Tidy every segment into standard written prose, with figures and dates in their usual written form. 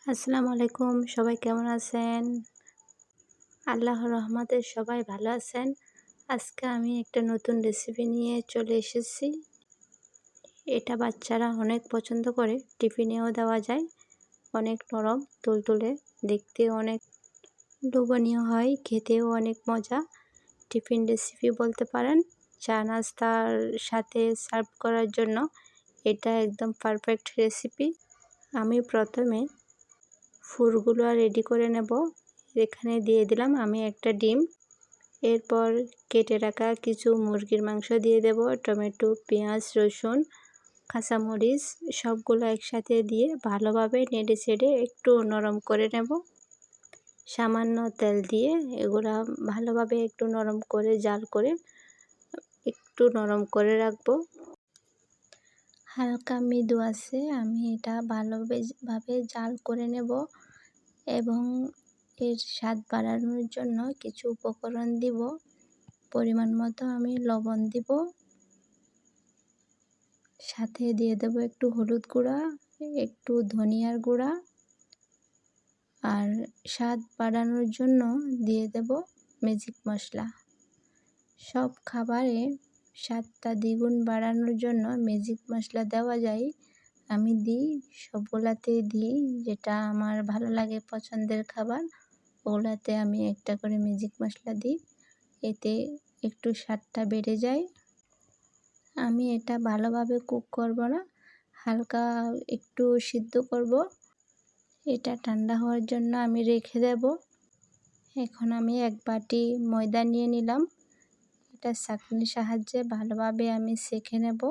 আসসালামু আলাইকুম, সবাই কেমন আছেন? আল্লাহর রহমতে সবাই ভালো আছেন। আজকে আমি একটা নতুন রেসিপি নিয়ে চলে এসেছি। এটা বাচ্চারা অনেক পছন্দ করে, টিফিনেও দেওয়া যায়। অনেক নরম তুলতুলে, দেখতে অনেক লোভনীয় হয়, খেতেও অনেক মজা। টিফিন রেসিপি বলতে পারেন। চা নাস্তার সাথে সার্ভ করার জন্য এটা একদম পারফেক্ট রেসিপি। আমি প্রথমে ফুলগুলো রেডি করে নেব। এখানে দিয়ে দিলাম আমি একটা ডিম। এরপর কেটে রাখা কিছু মুরগির মাংস দিয়ে দেব, টমেটো, পেঁয়াজ, রসুন, কাঁচামরিচ সবগুলো একসাথে দিয়ে ভালোভাবে নেড়ে চেড়ে একটু নরম করে নেব। সামান্য তেল দিয়ে এগুলা ভালোভাবে একটু নরম করে জাল করে একটু নরম করে রাখবো। হালকা মৃদু আছে আমি এটা ভালোভাবে জাল করে নেব এবং এর স্বাদ বাড়ানোর জন্য কিছু উপকরণ দিব। পরিমাণ মতো আমি লবণ দিব, সাথে দিয়ে দেব একটু হলুদ গুঁড়া, একটু ধনিয়ার গুঁড়া, আর স্বাদ বাড়ানোর জন্য দিয়ে দেব ম্যাজিক মশলা। সব খাবারে স্বাদটা দ্বিগুণ বাড়ানোর জন্য ম্যাজিক মশলা দেওয়া যায়। আমি দিই, সবগুলাতেই দিই, যেটা আমার ভালো লাগে পছন্দের খাবার ওগুলাতে আমি একটা করে ম্যাজিক মশলা দিই, এতে একটু স্বাদটা বেড়ে যায়। আমি এটা ভালোভাবে কুক করব না, হালকা একটু সিদ্ধ করব। এটা ঠান্ডা হওয়ার জন্য আমি রেখে দেব। এখন আমি এক বাটি ময়দা নিয়ে নিলাম। এটা ছাঁকনির সাহায্যে ভালোভাবে আমি সেঁকে নেব,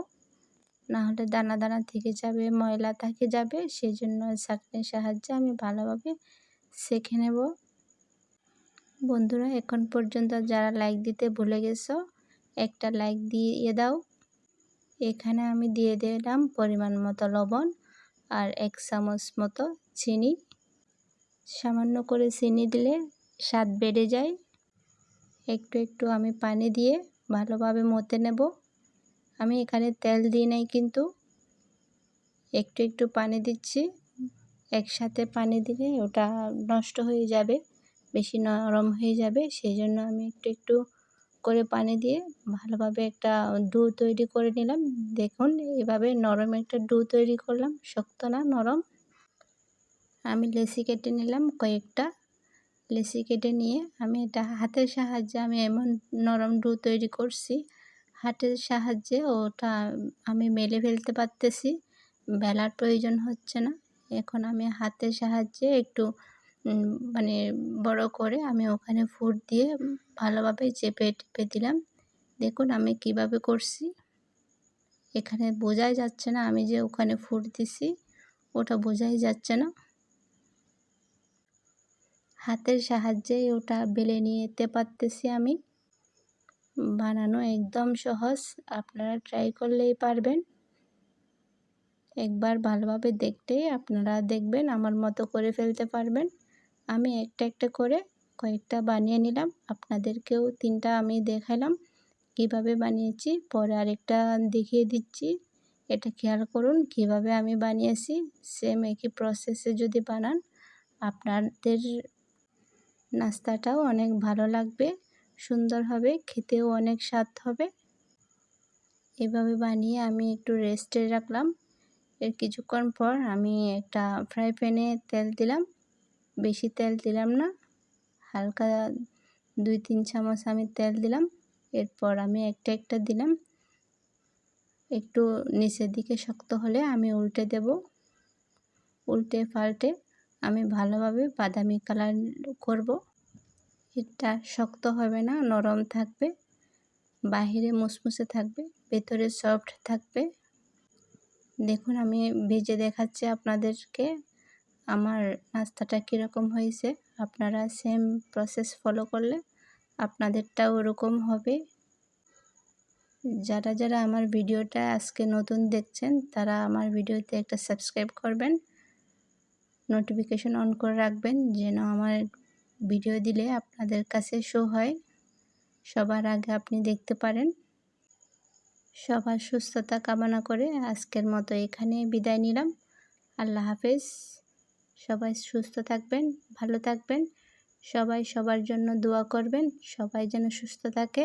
না হলে দানা দানা থেকে যাবে, ময়লা থেকে যাবে। সেই জন্য ছাঁকনির সাহায্যে আমি ভালোভাবে সেঁকে নেব। বন্ধুরা, এখন পর্যন্ত যারা লাইক দিতে ভুলে গেছো, একটা লাইক দিয়ে দাও। এখানে আমি দিয়ে দিলাম পরিমাণ মতো লবণ আর 1 চামচ মতো চিনি। সামান্য করে চিনি দিলে স্বাদ বেড়ে যায়। একটু একটু আমি পানি দিয়ে ভালোভাবে মথে নেব। আমি এখানে তেল দিই নাই, কিন্তু একটু একটু পানি দিচ্ছি। একসাথে পানি দিলে ওটা নষ্ট হয়ে যাবে, বেশি নরম হয়ে যাবে। সেই জন্য আমি একটু একটু করে পানি দিয়ে ভালোভাবে একটা ডো তৈরি করে নিলাম। দেখুন, এভাবে নরম একটা ডো তৈরি করলাম, শক্ত না, নরম। আমি লেচি কেটে নিলাম কয়েকটা। লেচি কেটে নিয়ে আমি এটা হাতের সাহায্যে আমি এমন নরম ডো তৈরি করছি, হাতের সাহায্যে ওটা আমি মেলে ফেলতে পারতেছি, বেলার প্রয়োজন হচ্ছে না। এখন আমি হাতের সাহায্যে একটু মানে বড় করে আমি ওখানে ফুট দিয়ে ভালোভাবে চেপে টেপে দিলাম। দেখুন আমি কিভাবে করছি, এখানে বোঝাই যাচ্ছে না আমি যে ওখানে ফুট দিছি, ওটা বোঝাই যাচ্ছে না। হাতের সাহায্যেই ওটা বেলে নিতে পারতেছি আমি। বানানো একদম সহজ, আপনারা ট্রাই করলেই পারবেন। একবার ভালোভাবে দেখতেই আপনারা দেখবেন আমার মতো করে ফেলতে পারবেন। আমি একটা একটা করে কয়েকটা বানিয়ে নিলাম, আপনাদেরকেও 3টা আমি দেখালাম কিভাবে বানিয়েছি। পরে আরেকটা দেখিয়ে দিচ্ছি, এটা খেয়াল করুন কিভাবে আমি বানিয়েছি। সেম একই প্রসেসে যদি বানান, আপনাদের নাস্তাটাও অনেক ভালো লাগবে, সুন্দর হবে, খেতেও অনেক স্বাদ হবে। এভাবে বানিয়ে আমি একটু রেস্টে রাখলাম। এর কিছুক্ষণ পর আমি একটা ফ্রাই প্যানে তেল দিলাম, বেশি তেল দিলাম না, হালকা 2-3 চামচ আমি তেল দিলাম। এরপর আমি একটা একটা দিলাম। একটু নিচের দিকে শক্ত হলে আমি উল্টে দেব। উল্টে পাল্টে আমি ভালোভাবে বাদামি কালার করব। এটা শক্ত হবে না, নরম থাকবে, বাহিরে মুসমুসে থাকবে, ভেতরে সফট থাকবে। দেখুন আমি ভেজে দেখাচ্ছি আপনাদেরকে আমার নাস্তাটা কীরকম হয়েছে। আপনারা সেম প্রসেস ফলো করলে আপনাদেরটাও ওরকম হবে। যারা যারা আমার ভিডিওটা আজকে নতুন দেখছেন, তারা আমার ভিডিওতে একটা সাবস্ক্রাইব করবেন, নোটিফিকেশন অন করে রাখবেন, যেন আমার ভিডিও দিলে আপনাদের কাছে শো হয়, সবার আগে আপনি দেখতে পারেন। সবার সুস্থতা কামনা করে আজকের মতো এখানে বিদায় নিলাম। আল্লাহ হাফেজ। সবাই সুস্থ থাকবেন, ভালো থাকবেন। সবাই সবার জন্য দোয়া করবেন, সবাই যেন সুস্থ থাকে।